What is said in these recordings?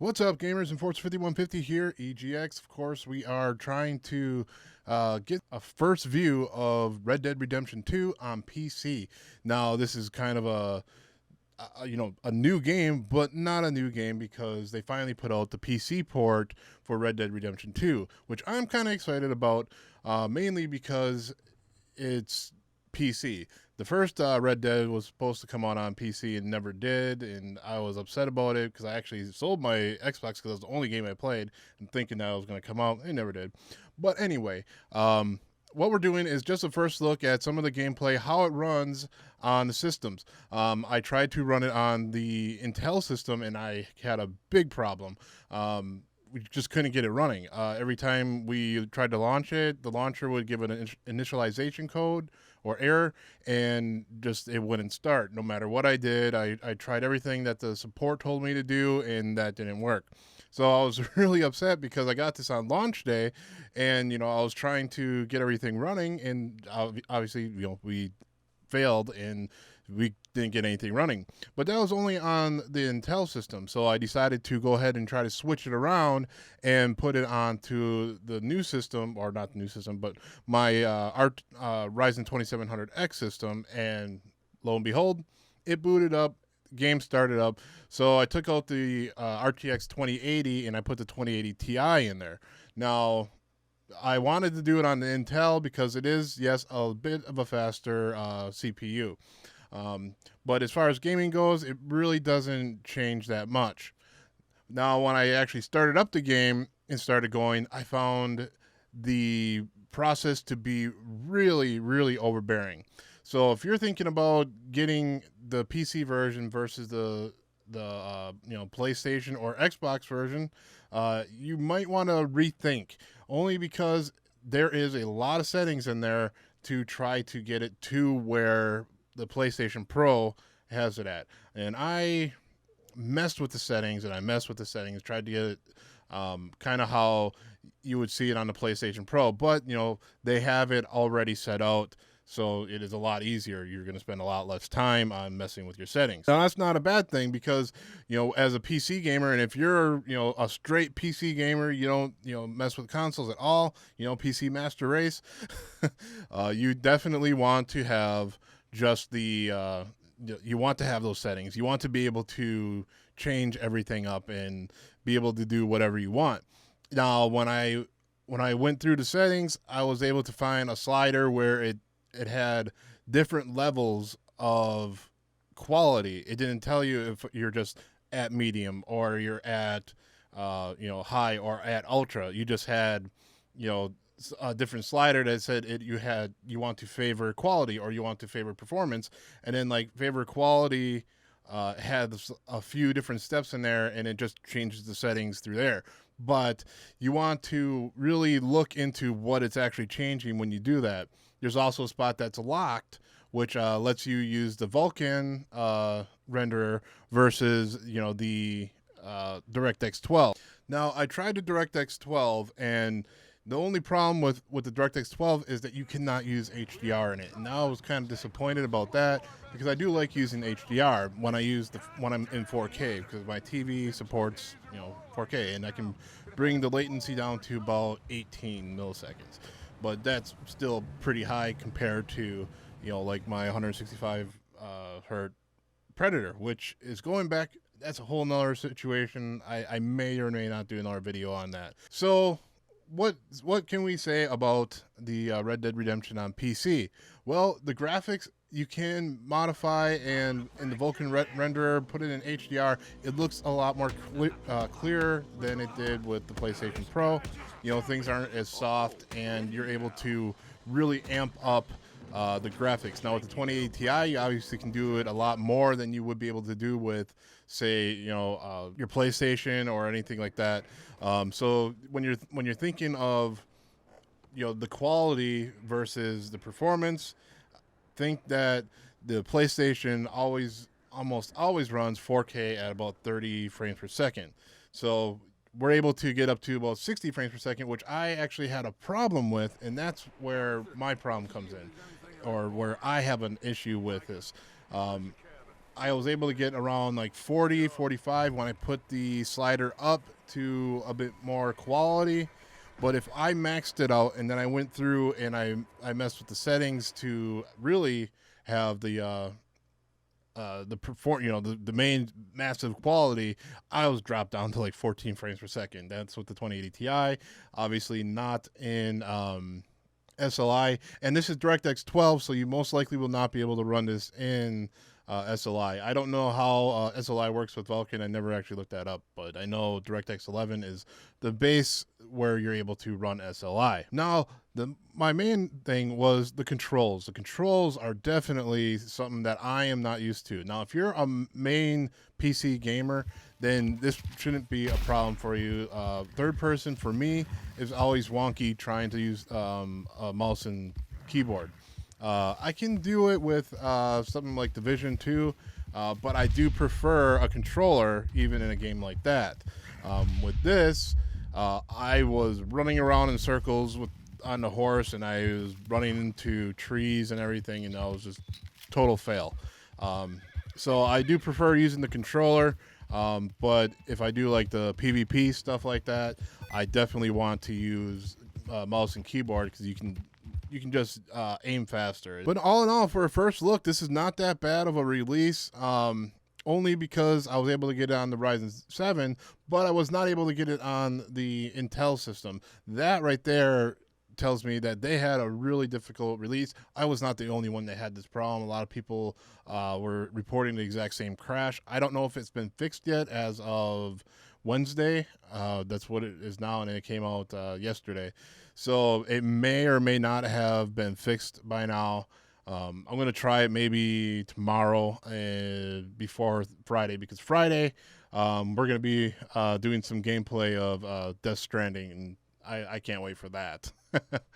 What's up, gamers? And Forza 5150 here, EGX. Of course, we are trying to get a first view of Red Dead Redemption 2 on PC. Now, this is kind of a new game, but not a new game because they finally put out the PC port for Red Dead Redemption 2, which I'm kind of excited about, mainly because it's PC. The first Red Dead was supposed to come out on PC and never did, and I was upset about it because I actually sold my Xbox because it was the only game I played and thinking that it was going to come out. It never did. But anyway, what we're doing is just a first look at some of the gameplay, how it runs on the systems. I tried to run it on the Intel system, and I had a big problem. We just couldn't get it running. Every time we tried to launch it, the launcher would give an initialization code or error, and just it wouldn't start. No matter what I did, I tried everything that the support told me to do, and that didn't work. So I was really upset because I got this on launch day, and I was trying to get everything running, and obviously we failed and we didn't get anything running. But that was only on the Intel system, so I decided to go ahead and try to switch it around and put it onto the new system, or not the new system, but my Ryzen 2700X system, and lo and behold, it booted up. Game started up. So I took out the RTX 2080 and I put the 2080 Ti in there. Now, I wanted to do it on the Intel because it is, yes, a bit of a faster CPU. But as far as gaming goes, it really doesn't change that much. Now, when I actually started up the game and started going, I found the process to be really, really overbearing. So if you're thinking about getting the PC version versus the PlayStation or Xbox version, you might want to rethink, only because there is a lot of settings in there to try to get it to where the PlayStation Pro has it at. And I messed with the settings, tried to get it kind of how you would see it on the PlayStation Pro, but they have it already set out, so it is a lot easier. You're going to spend a lot less time on messing with your settings. Now, that's not a bad thing because, as a PC gamer, and if you're, a straight PC gamer, you don't, mess with consoles at all, PC Master Race, you definitely want to have just the, you want to have those settings. You want to be able to change everything up and be able to do whatever you want. Now, when I went through the settings, I was able to find a slider where it had different levels of quality. It didn't tell you if you're just at medium or you're at high or at ultra. You just had a different slider that said you want to favor quality or you want to favor performance, and then like favor quality had a few different steps in there, and it just changes the settings through there. But you want to really look into what it's actually changing when you do that. There's also a spot that's locked, which lets you use the Vulkan renderer versus the DirectX 12. Now, I tried the DirectX 12, and the only problem with the DirectX 12 is that you cannot use HDR in it. And I was kind of disappointed about that because I do like using HDR when I'm in 4K, because my TV supports 4K, and I can bring the latency down to about 18 milliseconds. But that's still pretty high compared to like my 165 hertz Predator, which is going back. That's a whole nother situation. I may or may not do another video on that. So what can we say about the Red Dead Redemption on PC? Well, the graphics you can modify, and in the Vulkan renderer, put it in HDR. It looks a lot more clearer than it did with the PlayStation Pro. Things aren't as soft, and you're able to really amp up the graphics. Now with the 2080 Ti, you obviously can do it a lot more than you would be able to do with, say, your PlayStation or anything like that. So when you're thinking of the quality versus the performance, think that the PlayStation almost always runs 4K at about 30 frames per second. So we're able to get up to about 60 frames per second, which I actually had a problem with, and that's where my problem comes in, or where I have an issue with this. I was able to get around like 40, 45 when I put the slider up to a bit more quality. But if I maxed it out and then I went through and I messed with the settings to really have the perform, the main massive quality, I was dropped down to like 14 frames per second. That's with the 2080 Ti, obviously not in SLI, and this is DirectX 12, so you most likely will not be able to run this in SLI. I don't know how SLI works with Vulkan. I never actually looked that up, but I know DirectX 11 is the base where you're able to run SLI. Now, my main thing was the controls. The controls are definitely something that I am not used to. Now, if you're a main PC gamer, then this shouldn't be a problem for you. Third person, for me, is always wonky trying to use a mouse and keyboard. I can do it with something like Division 2, but I do prefer a controller even in a game like that. With this, I was running around in circles on the horse, and I was running into trees and everything, and I was just total fail. So I do prefer using the controller, but if I do like the PvP stuff like that, I definitely want to use mouse and keyboard because you can just aim faster. But all in all, for a first look, this is not that bad of a release. Only because I was able to get it on the Ryzen 7, but I was not able to get it on the Intel system. That right there tells me that they had a really difficult release. I was not the only one that had this problem. A lot of people were reporting the exact same crash. I don't know if it's been fixed yet as of Wednesday. That's what it is now, and it came out yesterday. So it may or may not have been fixed by now. I'm going to try it maybe tomorrow before Friday, because Friday we're going to be doing some gameplay of Death Stranding, and I can't wait for that.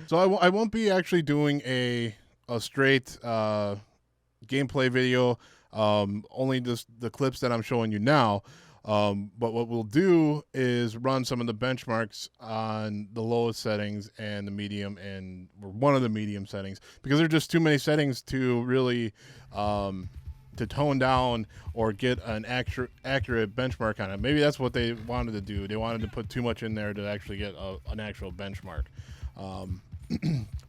So I won't be actually doing a straight gameplay video, only just the clips that I'm showing you now. But what we'll do is run some of the benchmarks on the lowest settings and the medium, and one of the medium settings, because there are just too many settings to really to tone down or get an accurate benchmark on it. Maybe that's what they wanted to do. They wanted to put too much in there to actually get an actual benchmark.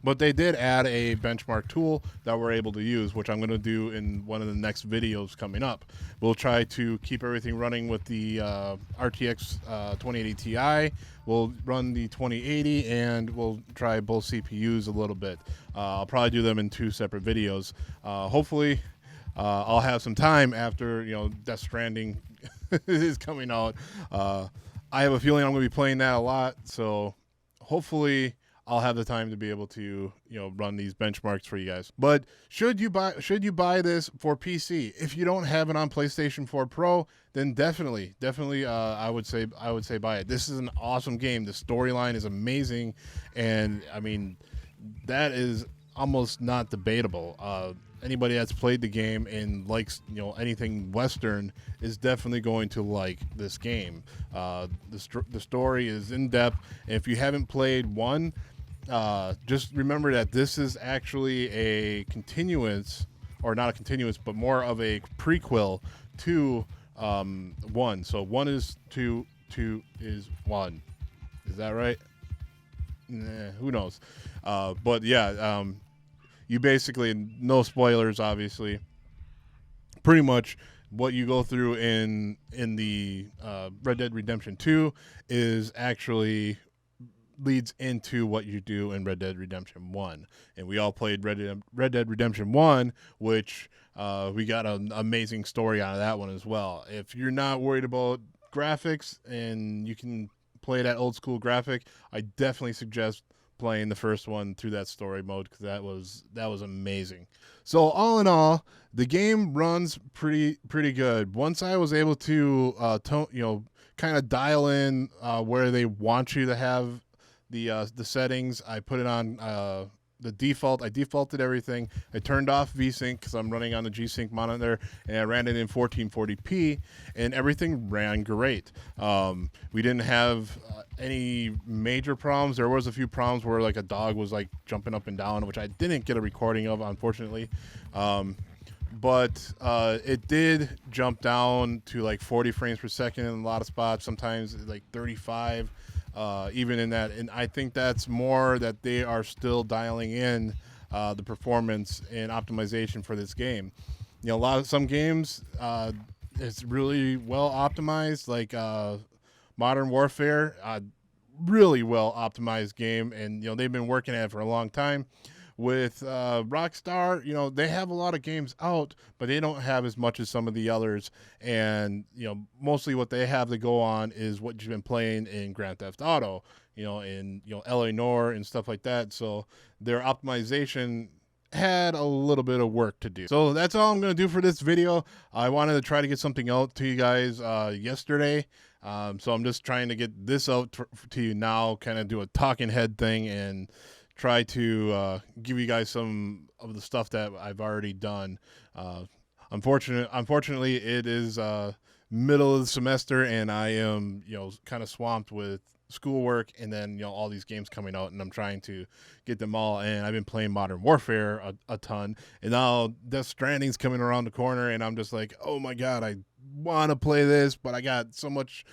But they did add a benchmark tool that we're able to use, which I'm going to do in one of the next videos coming up. We'll try to keep everything running with the RTX 2080 Ti. We'll run the 2080, and we'll try both CPUs a little bit. I'll probably do them in 2 separate videos. Hopefully, I'll have some time after Death Stranding is coming out. I have a feeling I'm going to be playing that a lot, so hopefully I'll have the time to be able to, run these benchmarks for you guys. But should you buy this for PC? If you don't have it on PlayStation 4 Pro, then definitely, I would say buy it. This is an awesome game. The storyline is amazing, and I mean, that is almost not debatable. Anybody that's played the game and likes anything Western is definitely going to like this game. The story is in depth, and if you haven't played one, just remember that this is actually a continuance, or not a continuance, but more of a prequel to 1. So 1 is 2, 2 is 1. Is that right? Nah, who knows? But yeah, you basically, no spoilers, obviously. Pretty much what you go through in the Red Dead Redemption 2 is actually leads into what you do in Red Dead Redemption 1. And we all played Red Dead Redemption 1, which we got an amazing story out of that one as well. If you're not worried about graphics and you can play that old school graphic, I definitely suggest playing the first one through that story mode, because that was amazing. So all in all, the game runs pretty good. Once I was able to kind of dial in where they want you to have the settings, I put it on the default. I defaulted everything. I turned off VSync because I'm running on the G-Sync monitor, and I ran it in 1440p, and everything ran great. We didn't have any major problems. There was a few problems where like a dog was like jumping up and down, which I didn't get a recording of, unfortunately. but it did jump down to like 40 frames per second in a lot of spots, sometimes like 35, even in that. And I think that's more that they are still dialing in the performance and optimization for this game. You know, some games it's really well optimized, like Modern Warfare, really well optimized game, and you know they've been working at it for a long time. With Rockstar, you know, they have a lot of games out, but they don't have as much as some of the others. And, you know, mostly what they have to go on is what you've been playing in Grand Theft Auto, you know, in, you know, LA Noire and stuff like that. So their optimization had a little bit of work to do. So that's all I'm going to do for this video. I wanted to try to get something out to you guys yesterday. So I'm just trying to get this out to you now, kind of do a talking head thing and try to give you guys some of the stuff that I've already done. Unfortunately, it is middle of the semester, and I am, you know, kind of swamped with schoolwork, and then, you know, all these games coming out, and I'm trying to get them all. And I've been playing Modern Warfare a ton, and now Death Stranding's coming around the corner, and I'm just like, oh my god, I want to play this, but I got so much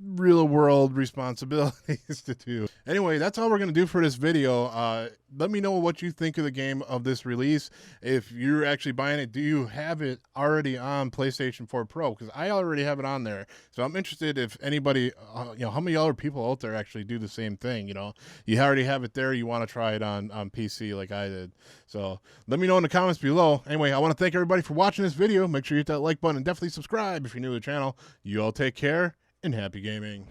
real world responsibilities to do. Anyway, that's all we're going to do for this video. Let me know what you think of the game of this release. If you're actually buying it, do you have it already on PlayStation 4 Pro? Because I already have it on there. So I'm interested if anybody, you know, how many other people out there actually do the same thing. You know, you already have it there, you want to try it on PC like I did. So let me know in the comments below. Anyway, I want to thank everybody for watching this video. Make sure you hit that like button and definitely subscribe if you're new to the channel. You all take care and happy gaming.